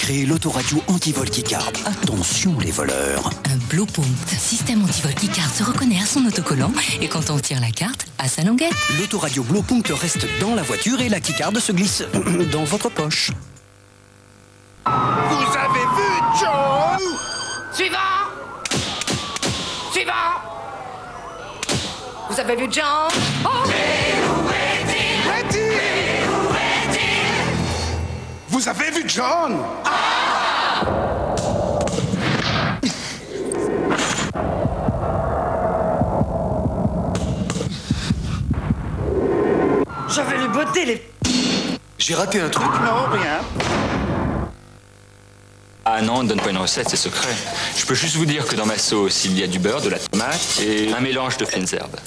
créé l'autoradio anti-vol Keycard. Attention les voleurs. Un Blowpunkt, système anti-vol Keycard se reconnaît à son autocollant et quand on tire la carte, à sa languette. L'autoradio Blowpunkt reste dans la voiture et la Keycard se glisse dans votre poche. Vous avez vu John? Suivant! Suivant! Vous avez vu John? Oh! Mais où est-il? Vous avez vu John? Je vais lui botter les... J'ai raté un truc? Non, rien. Ah non, ne donne pas une recette, c'est secret. Je peux juste vous dire que dans ma sauce, il y a du beurre, de la tomate et un mélange de fines herbes.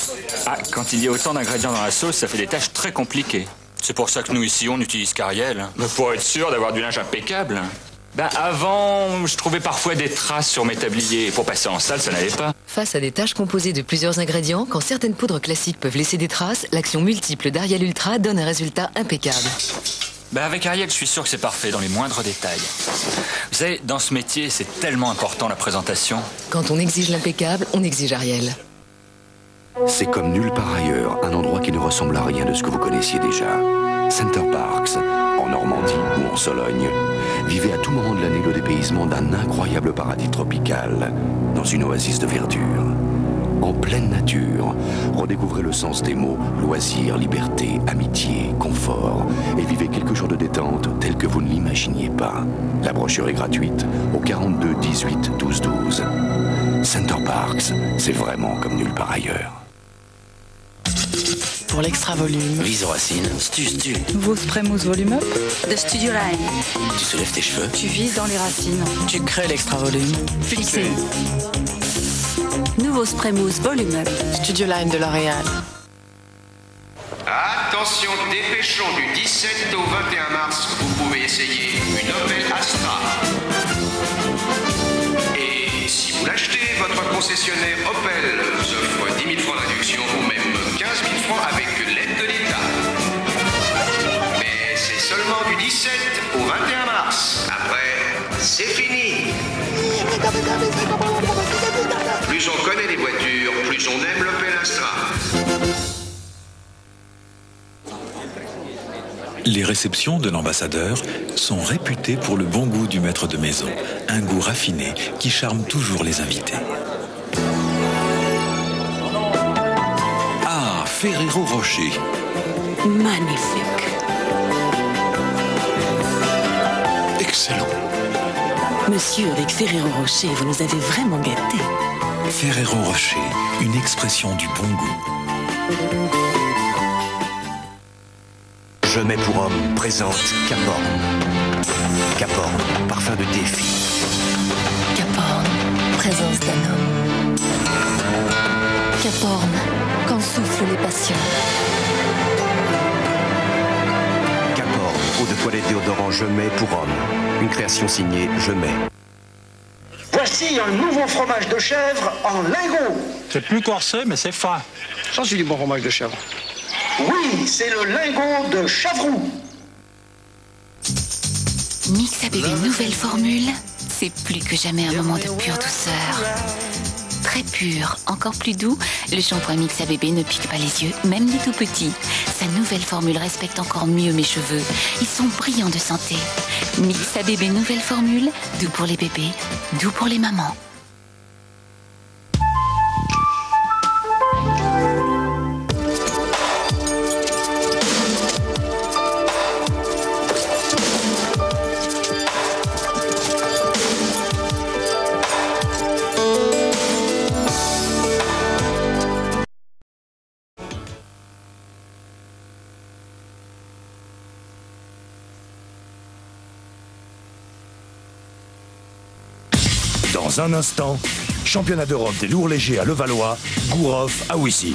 Ah, quand il y a autant d'ingrédients dans la sauce, ça fait des tâches très compliquées. C'est pour ça que nous, ici, on n'utilise qu'Ariel. Mais pour être sûr d'avoir du linge impeccable. Ben, avant, je trouvais parfois des traces sur mes tabliers. Pour passer en salle, ça n'allait pas. Face à des tâches composées de plusieurs ingrédients, quand certaines poudres classiques peuvent laisser des traces, l'action multiple d'Ariel Ultra donne un résultat impeccable. Ben avec Ariel, je suis sûr que c'est parfait dans les moindres détails. Vous savez, dans ce métier, c'est tellement important la présentation. Quand on exige l'impeccable, on exige Ariel. C'est comme nulle part ailleurs, un endroit qui ne ressemble à rien de ce que vous connaissiez déjà. Center Parcs, en Normandie ou en Sologne. Vivez à tout moment de l'année le dépaysement d'un incroyable paradis tropical, dans une oasis de verdure. En pleine nature, redécouvrez le sens des mots loisirs, liberté, amitié, confort et vivez quelques jours de détente tels que vous ne l'imaginiez pas. La brochure est gratuite au 42 18 12 12. Center Parcs, c'est vraiment comme nulle part ailleurs. Pour l'extra volume. Vise aux racines. Stu. Nouveau spray mousse volume up. De Studio Line. Tu soulèves tes cheveux. Tu vises dans les racines. Tu crées l'extra volume. Fixé. Nouveau spray mousse volume up. Studio Line de L'Oréal. Attention, dépêchons du 17 au 21 mars, vous pouvez essayer une Opel Astra. Et si vous l'achetez, votre concessionnaire Opel vous offre 10 000 francs d'induction ou même 15 000 francs avec l'aide de l'État. Mais c'est seulement du 17 au 21 mars. Après, c'est fini. Plus on connaît les voitures, plus on aime l'Opel Astra. Les réceptions de l'ambassadeur sont réputées pour le bon goût du maître de maison, un goût raffiné qui charme toujours les invités. Ah, Ferrero Rocher. Magnifique. Excellent. Monsieur, avec Ferrero Rocher, vous nous avez vraiment gâtés. Ferrero Rocher, une expression du bon goût. Je mets pour homme présente Caporn. Caporn, parfum de défi. Caporn, présence d'un homme. Caporn, quand soufflent les passions. Caporn, eau de toilette déodorant Je mets pour homme. Une création signée Je mets. Voici un nouveau fromage de chèvre en lingot. C'est plus corsé, mais c'est fin. Ça, c'est du bon fromage de chèvre. Oui, c'est le lingot de Chavroux. Mix à bébé nouvelle formule, c'est plus que jamais un moment de pure douceur. Très pur, encore plus doux, le shampoing Mix à bébé ne pique pas les yeux, même les tout petits. Sa nouvelle formule respecte encore mieux mes cheveux. Ils sont brillants de santé. Mix à bébé nouvelle formule, doux pour les bébés, doux pour les mamans. Dans un instant, championnat d'Europe des lourds légers à Levallois, Gourov à Ouissy.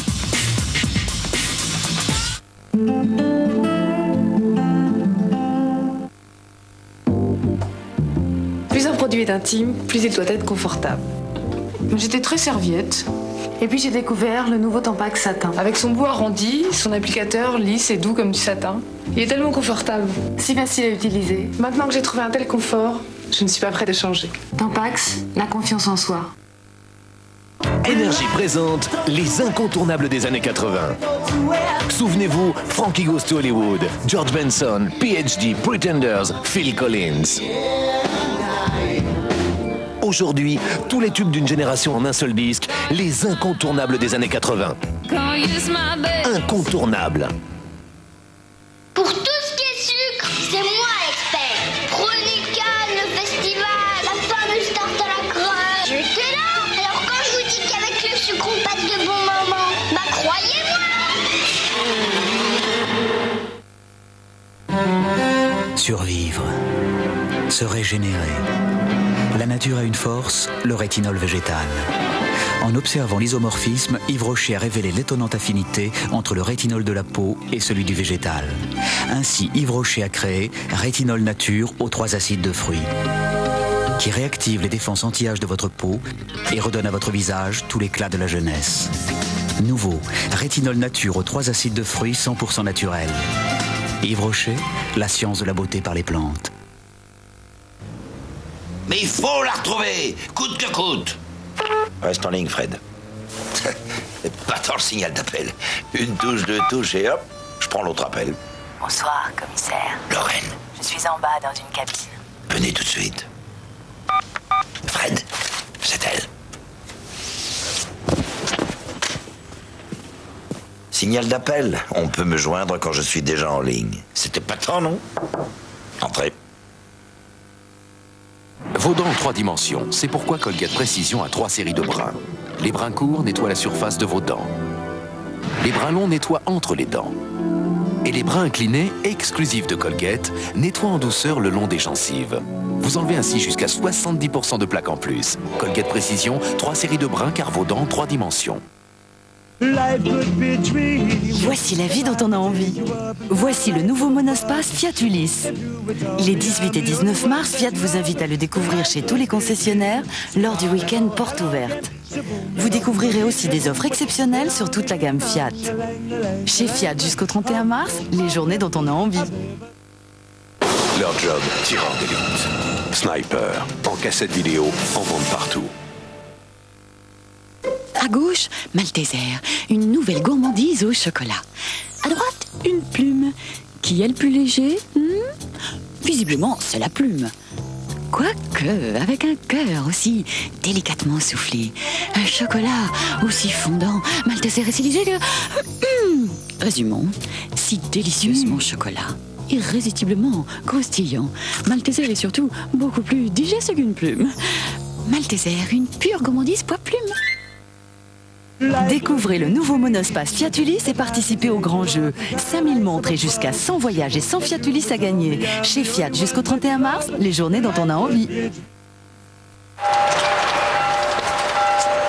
Plus un produit est intime, plus il doit être confortable. J'étais très serviette. Et puis j'ai découvert le nouveau Tampax satin. Avec son bout arrondi, son applicateur lisse et doux comme du satin. Il est tellement confortable, si facile à utiliser. Maintenant que j'ai trouvé un tel confort, je ne suis pas prête à changer. Tampax, la confiance en soi. Énergie présente les incontournables des années 80. Souvenez-vous, Frankie Goes to Hollywood, George Benson, PhD, Pretenders, Phil Collins. Aujourd'hui, tous les tubes d'une génération en un seul disque, les incontournables des années 80. Incontournables. Pour tout ce qui est sucre, c'est moi l'expert. Chronica, le festival, la fameuse tarte à la crème. J'étais là. Alors quand je vous dis qu'avec le sucre on passe de bons moments, bah croyez-moi. Survivre. Se régénérer. La nature a une force, le rétinol végétal. En observant l'isomorphisme, Yves Rocher a révélé l'étonnante affinité entre le rétinol de la peau et celui du végétal. Ainsi, Yves Rocher a créé Rétinol Nature aux 3 acides de fruits, qui réactive les défenses anti-âge de votre peau et redonne à votre visage tout l'éclat de la jeunesse. Nouveau, Rétinol Nature aux 3 acides de fruits 100% naturels. Yves Rocher, la science de la beauté par les plantes. Mais il faut la retrouver, coûte que coûte. Reste en ligne, Fred. Pas tant le signal d'appel. Une touche, 2 touches et hop, je prends l'autre appel. Bonsoir, commissaire. Lorraine. Je suis en bas dans une cabine. Venez tout de suite. Fred, c'est elle. Signal d'appel. On peut me joindre quand je suis déjà en ligne. C'était pas tant, non? Entrez. Vos dents en 3 dimensions, c'est pourquoi Colgate Précision a 3 séries de brins. Les brins courts nettoient la surface de vos dents. Les brins longs nettoient entre les dents. Et les brins inclinés, exclusifs de Colgate, nettoient en douceur le long des gencives. Vous enlevez ainsi jusqu'à 70% de plaques en plus. Colgate Précision, 3 séries de brins car vos dents en 3 dimensions. Voici la vie dont on a envie. Voici le nouveau monospace Fiat Ulysse. Les 18 et 19 mars, Fiat vous invite à le découvrir chez tous les concessionnaires lors du week-end porte ouverte. Vous découvrirez aussi des offres exceptionnelles sur toute la gamme Fiat. Chez Fiat jusqu'au 31 mars, les journées dont on a envie. Leur job, tireur d'élite. Sniper, en cassette vidéo, en vente partout. À gauche, Malteser, une nouvelle gourmandise au chocolat. À droite, une plume. Qui est le plus léger? Visiblement, c'est la plume. Quoique, avec un cœur aussi délicatement soufflé. Un chocolat aussi fondant. Malteser est si léger que... Résumons, si délicieusement chocolat. Irrésistiblement croustillant. Malteser est surtout beaucoup plus digeste qu'une plume. Malteser, une pure gourmandise poids plume. Découvrez le nouveau monospace Fiat Ulysse et participez au grand jeu. 5000 montres et jusqu'à 100 voyages et 100 Fiat Ulysse à gagner. Chez Fiat jusqu'au 31 mars, les journées dont on a envie.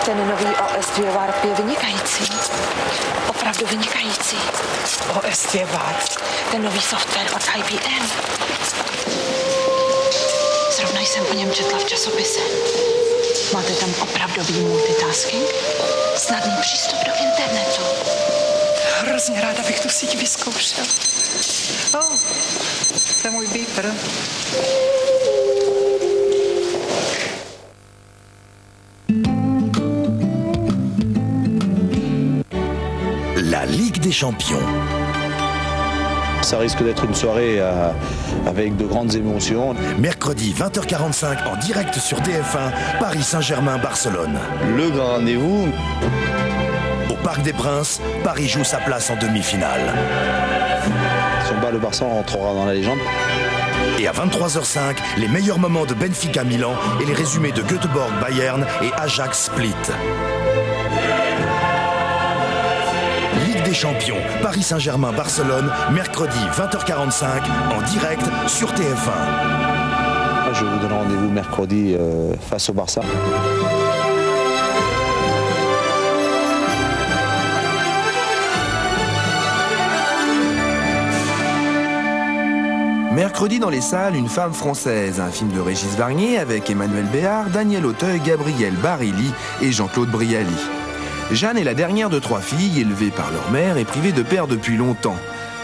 Ten nový OS2 VAR je vynikající. Opravdu vynikající. OS2 VAR. Ten nový software od IBM. Zrovna jsem o něm četla v časopise. Máte tam opravdový multitasking? Snadný přístup do internetu. Hrozně ráda bych tu síť vyzkoušel. To je můj beeper. La Ligue des Champions. Ça risque d'être une soirée avec de grandes émotions. Mercredi 20h45 en direct sur TF1, Paris Saint-Germain-Barcelone. Le grand rendez-vous. Au Parc des Princes, Paris joue sa place en demi-finale. Si on bat le Barça, on rentrera dans la légende. Et à 23h05, les meilleurs moments de Benfica Milan et les résumés de Göteborg Bayern et Ajax Split. Ligue des Champions, Paris Saint-Germain-Barcelone, mercredi 20h45, en direct sur TF1. Je vous donne rendez-vous mercredi face au Barça. Mercredi. Mercredi dans les salles, Une femme française, un film de Régis Varnier avec Emmanuel Béard, Daniel Auteuil, Gabriel Barilli et Jean-Claude Brialy. Jeanne est la dernière de 3 filles, élevée par leur mère et privée de père depuis longtemps.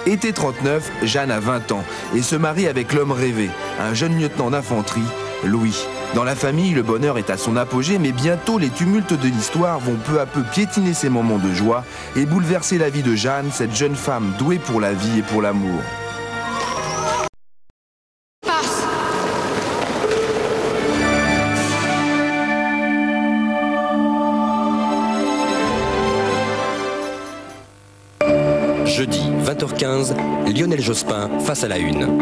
Été 39, Jeanne a 20 ans et se marie avec l'homme rêvé, un jeune lieutenant d'infanterie, Louis. Dans la famille, le bonheur est à son apogée, mais bientôt les tumultes de l'histoire vont peu à peu piétiner ces moments de joie et bouleverser la vie de Jeanne, cette jeune femme douée pour la vie et pour l'amour. Jeudi, 20h15, Lionel Jospin face à la Une.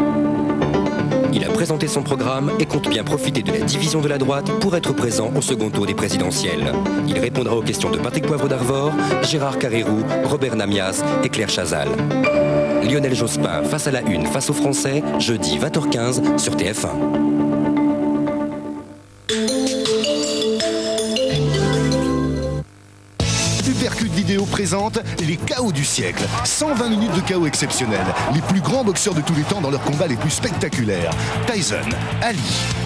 Il a présenté son programme et compte bien profiter de la division de la droite pour être présent au second tour des présidentielles. Il répondra aux questions de Patrick Poivre d'Arvor, Gérard Carrérou, Robert Namias et Claire Chazal. Lionel Jospin face à la Une, face aux Français, jeudi 20h15 sur TF1. Hypercute Vidéo présente les KO du siècle. 120 minutes de KO exceptionnels. Les plus grands boxeurs de tous les temps dans leurs combats les plus spectaculaires. Tyson, Ali,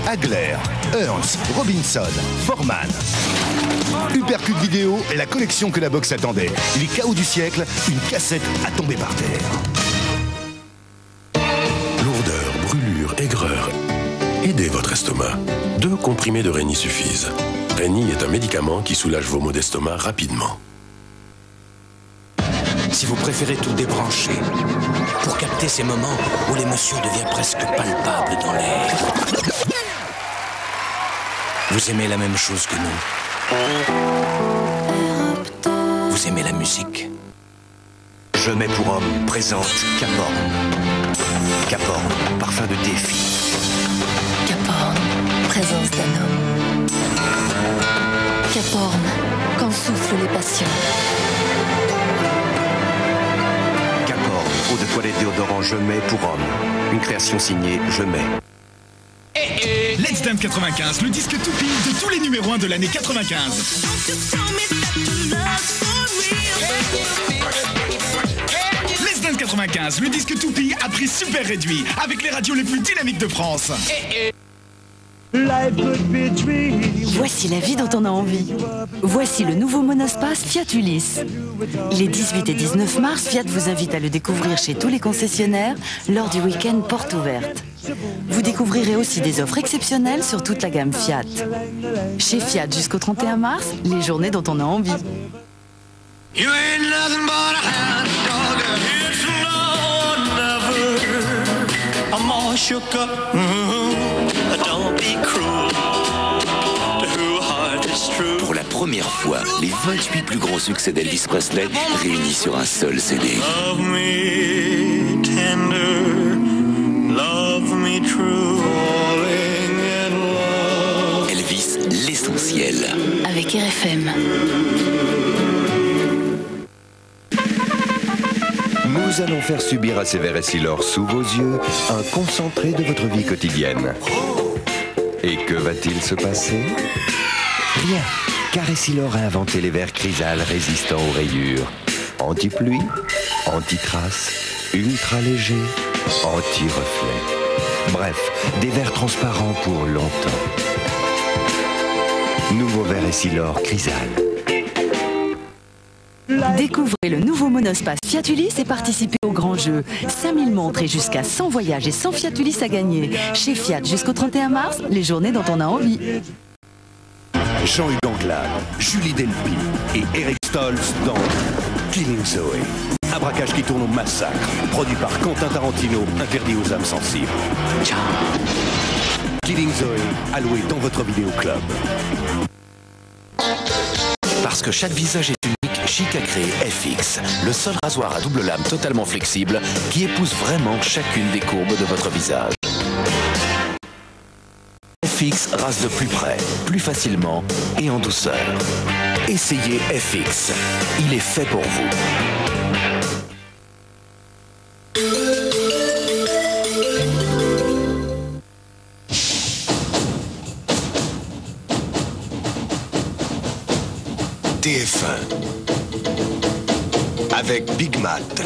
Hagler, Hearns, Robinson, Foreman. Hypercute Vidéo est la collection que la boxe attendait. Les KO du siècle, une cassette à tomber par terre. Lourdeur, brûlure, aigreur. Aidez votre estomac. 2 comprimés de Réni suffisent. Réni est un médicament qui soulage vos maux d'estomac rapidement. Si vous préférez tout débrancher, pour capter ces moments où l'émotion devient presque palpable dans l'air. Vous aimez la même chose que nous. Vous aimez la musique. Je mets pour homme présente Caporn. Caporn, parfum de défi. Caporn, présence d'un homme. Caporn, quand soufflent les passions. Eau de toilette déodorant Je mets pour homme. Une création signée Je mets. Let's Dance 95, le disque tout pile de tous les numéros 1 de l'année 95. Let's Dance 95, le disque tout pile à prix super réduit, avec les radios les plus dynamiques de France. Voici la vie dont on a envie. Voici le nouveau monospace Fiat Ulysse. Les 18 et 19 mars, Fiat vous invite à le découvrir chez tous les concessionnaires lors du week-end porte ouverte. Vous découvrirez aussi des offres exceptionnelles sur toute la gamme Fiat. Chez Fiat jusqu'au 31 mars, les journées dont on a envie. Pour la première fois, les 28 plus gros succès d'Elvis Presley réunis sur un seul CD. Love me tender, love me true, falling in love. Elvis, l'essentiel. Avec RFM. Nous allons faire subir à Sévère et Silor sous vos yeux un concentré de votre vie quotidienne. Et que va-t-il se passer? Rien, car Essilor a inventé les verres Chrysal résistants aux rayures. Anti-pluie, anti-trace, ultra léger, anti-reflet. Bref, des verres transparents pour longtemps. Nouveau verre Essilor Chrysal. Découvrez le nouveau monospace Fiat Ulysse et participez au grand jeu. 5000 montres et jusqu'à 100 voyages et 100 Fiat Ulysse à gagner. Chez Fiat jusqu'au 31 mars, les journées dont on a envie. Jean-Hugues Anglade, Julie Delpy et Eric Stoltz dans Killing Zoe. Un braquage qui tourne au massacre. Produit par Quentin Tarantino, interdit aux âmes sensibles. Killing Zoe, alloué dans votre vidéoclub. Parce que chaque visage est unique, Chic a créé FX, le seul rasoir à double lame totalement flexible qui épouse vraiment chacune des courbes de votre visage. FX rase de plus près, plus facilement et en douceur. Essayez FX, il est fait pour vous. TF1 avec Big Mat,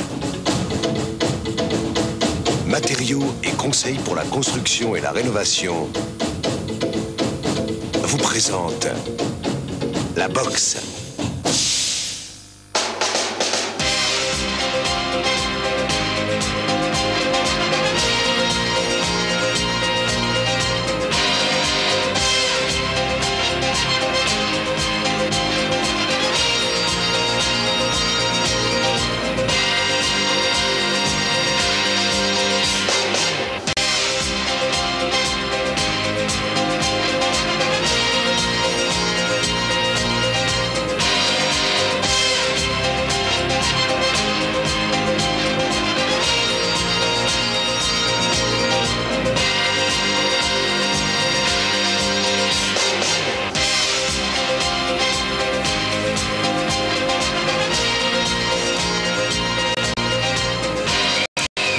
matériaux et conseils pour la construction et la rénovation, vous présente la boxe.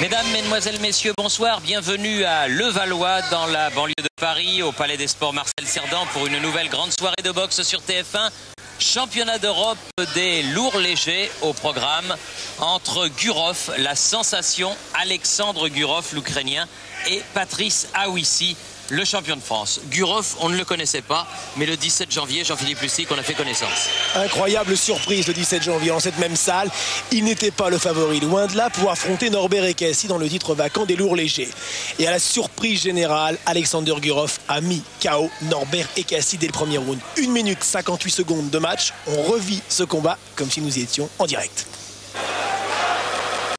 Mesdames, Mesdemoiselles, Messieurs, bonsoir. Bienvenue à Levallois, dans la banlieue de Paris, au Palais des Sports Marcel Cerdan, pour une nouvelle grande soirée de boxe sur TF1. Championnat d'Europe des lourds légers au programme entre Gurov, la sensation, Alexandre Gurov, l'Ukrainien, et Patrice Aouissi, le champion de France. Gurov, on ne le connaissait pas, mais le 17 janvier, Jean-Philippe Lussic, on a fait connaissance. Incroyable surprise le 17 janvier dans cette même salle. Il n'était pas le favori, loin de là, pour affronter Norbert Ekassi dans le titre vacant des lourds légers. Et à la surprise générale, Alexander Gurov a mis KO Norbert Ekassi dès le premier round. 1 minute 58 secondes de match. On revit ce combat comme si nous y étions en direct.